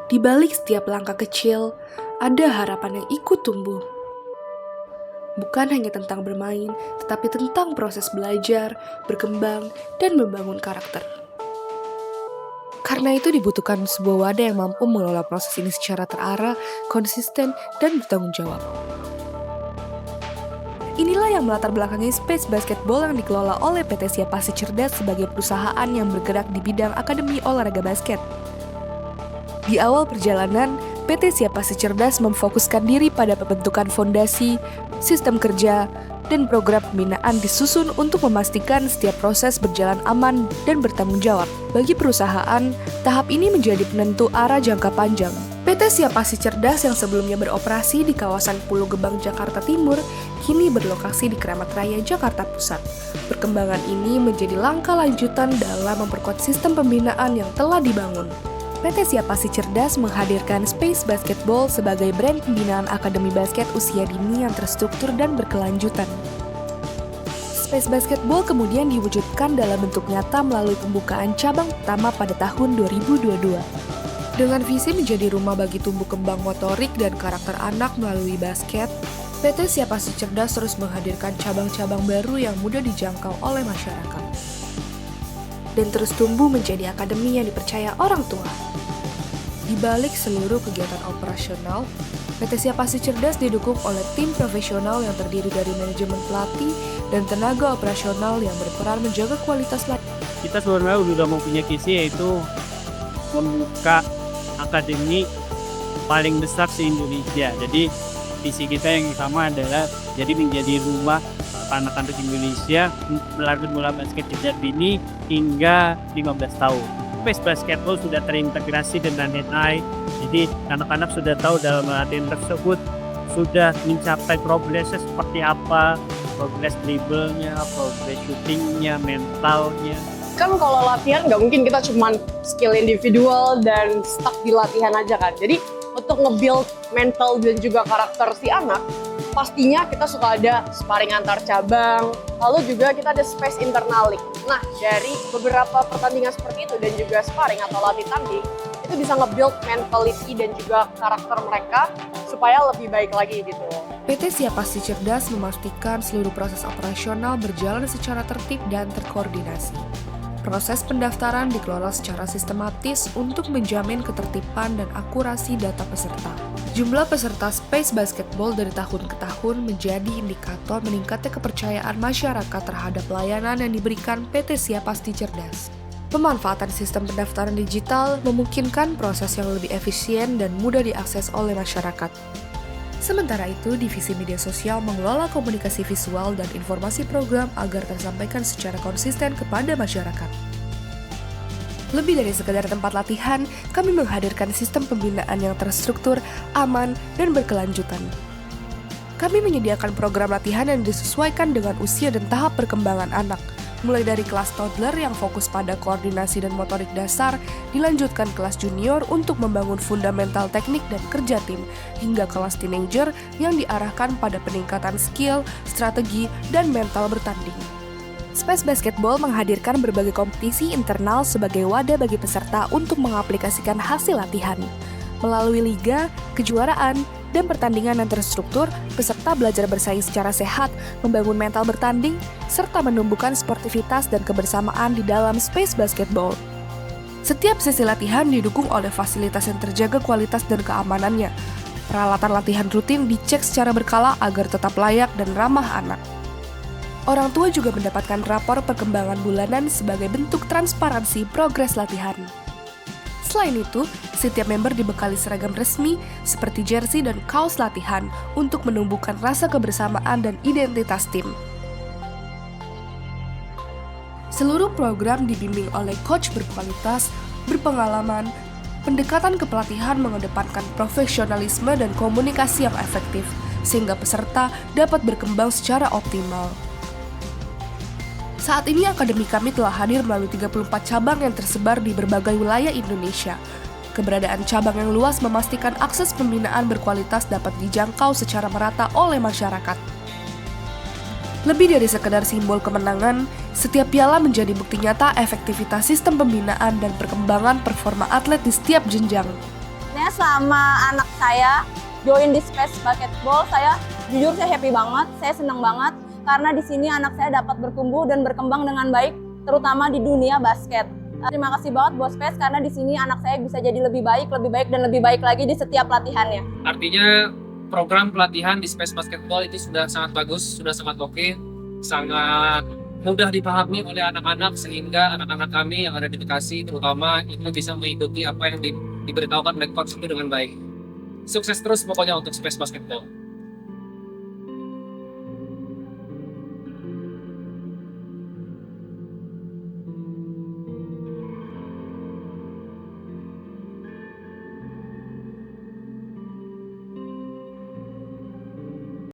Di balik setiap langkah kecil, ada harapan yang ikut tumbuh. Bukan hanya tentang bermain, tetapi tentang proses belajar, berkembang, dan membangun karakter. Karena itu dibutuhkan sebuah wadah yang mampu mengelola proses ini secara terarah, konsisten, dan bertanggung jawab. Inilah yang melatar belakangi Space Basketball yang dikelola oleh PT Siap Pasti Cerdas sebagai perusahaan yang bergerak di bidang akademi olahraga basket. Di awal perjalanan, PT Siap Pasti Cerdas memfokuskan diri pada pembentukan fondasi, sistem kerja, dan program pembinaan disusun untuk memastikan setiap proses berjalan aman dan bertanggung jawab. Bagi perusahaan, tahap ini menjadi penentu arah jangka panjang. PT Siap Pasti Cerdas yang sebelumnya beroperasi di kawasan Pulau Gebang, Jakarta Timur, kini berlokasi di Keramat Raya, Jakarta Pusat. Perkembangan ini menjadi langkah lanjutan dalam memperkuat sistem pembinaan yang telah dibangun. PT Siap Pasti Cerdas menghadirkan Space Basketball sebagai brand pembinaan akademi basket usia dini yang terstruktur dan berkelanjutan. Space Basketball kemudian diwujudkan dalam bentuk nyata melalui pembukaan cabang pertama pada tahun 2022. Dengan visi menjadi rumah bagi tumbuh kembang motorik dan karakter anak melalui basket, PT Siap Pasti Cerdas terus menghadirkan cabang-cabang baru yang mudah dijangkau oleh masyarakat. Dan terus tumbuh menjadi akademi yang dipercaya orang tua. Di balik seluruh kegiatan operasional, PT Siap Pasti Cerdas didukung oleh tim profesional yang terdiri dari manajemen pelatih dan tenaga operasional yang berperan menjaga kualitas latihan. Kita sebenarnya sudah mempunyai visi yaitu membuka akademi paling besar se-Indonesia. Jadi visi kita yang sama adalah jadi menjadi rumah anak-anak Indonesia melalui mulai basket sejak dini hingga 15 tahun. Space Basketball sudah terintegrasi dengan NI, jadi anak-anak sudah tahu dalam latihan tersebut sudah mencapai progresnya seperti apa, progres dribblenya, progres shootingnya, mentalnya. Kan kalau latihan nggak mungkin kita cuma skill individual dan stuck di latihan aja kan. Jadi untuk nge-build mental dan juga karakter si anak, pastinya kita suka ada sparring antar cabang, lalu juga kita ada space internal league. Nah, dari beberapa pertandingan seperti itu dan juga sparring atau latih tanding, itu bisa nge-build mentality dan juga karakter mereka supaya lebih baik lagi gitu. PT Siap Pasti Cerdas memastikan seluruh proses operasional berjalan secara tertib dan terkoordinasi. Proses pendaftaran dikelola secara sistematis untuk menjamin ketertiban dan akurasi data peserta. Jumlah peserta Space Basketball dari tahun ke tahun menjadi indikator meningkatnya kepercayaan masyarakat terhadap layanan yang diberikan PT Siap Pasti Cerdas. Pemanfaatan sistem pendaftaran digital memungkinkan proses yang lebih efisien dan mudah diakses oleh masyarakat. Sementara itu, Divisi Media Sosial mengelola komunikasi visual dan informasi program agar tersampaikan secara konsisten kepada masyarakat. Lebih dari sekedar tempat latihan, kami menghadirkan sistem pembinaan yang terstruktur, aman, dan berkelanjutan. Kami menyediakan program latihan yang disesuaikan dengan usia dan tahap perkembangan anak, mulai dari kelas toddler yang fokus pada koordinasi dan motorik dasar, dilanjutkan kelas junior untuk membangun fundamental teknik dan kerja tim, hingga kelas teenager yang diarahkan pada peningkatan skill, strategi, dan mental bertanding. Space Basketball menghadirkan berbagai kompetisi internal sebagai wadah bagi peserta untuk mengaplikasikan hasil latihan. Melalui liga, kejuaraan, dan pertandingan yang terstruktur, peserta belajar bersaing secara sehat, membangun mental bertanding, serta menumbuhkan sportivitas dan kebersamaan di dalam Space Basketball. Setiap sesi latihan didukung oleh fasilitas yang terjaga kualitas dan keamanannya. Peralatan latihan rutin dicek secara berkala agar tetap layak dan ramah anak. Orang tua juga mendapatkan rapor perkembangan bulanan sebagai bentuk transparansi progres latihan. Selain itu, setiap member dibekali seragam resmi seperti jersey dan kaos latihan untuk menumbuhkan rasa kebersamaan dan identitas tim. Seluruh program dibimbing oleh coach berkualitas, berpengalaman, pendekatan kepelatihan mengedepankan profesionalisme dan komunikasi yang efektif, sehingga peserta dapat berkembang secara optimal. Saat ini akademi kami telah hadir melalui 34 cabang yang tersebar di berbagai wilayah Indonesia. Keberadaan cabang yang luas memastikan akses pembinaan berkualitas dapat dijangkau secara merata oleh masyarakat. Lebih dari sekedar simbol kemenangan, setiap piala menjadi bukti nyata efektivitas sistem pembinaan dan perkembangan performa atlet di setiap jenjang. Sebenarnya selama anak saya join di Space Basketball, saya jujur saya happy banget, saya senang banget karena di sini anak saya dapat bertumbuh dan berkembang dengan baik, terutama di dunia basket. Terima kasih banget buat Space karena di sini anak saya bisa jadi lebih baik dan lebih baik lagi di setiap latihannya. Artinya program pelatihan di Space Basketball itu sudah sangat bagus, sudah sangat oke, sangat mudah dipahami oleh anak-anak sehingga anak-anak kami yang ada di Bekasi terutama itu bisa mengikuti apa yang diberitahukan oleh coach itu dengan baik. Sukses terus pokoknya untuk Space Basketball.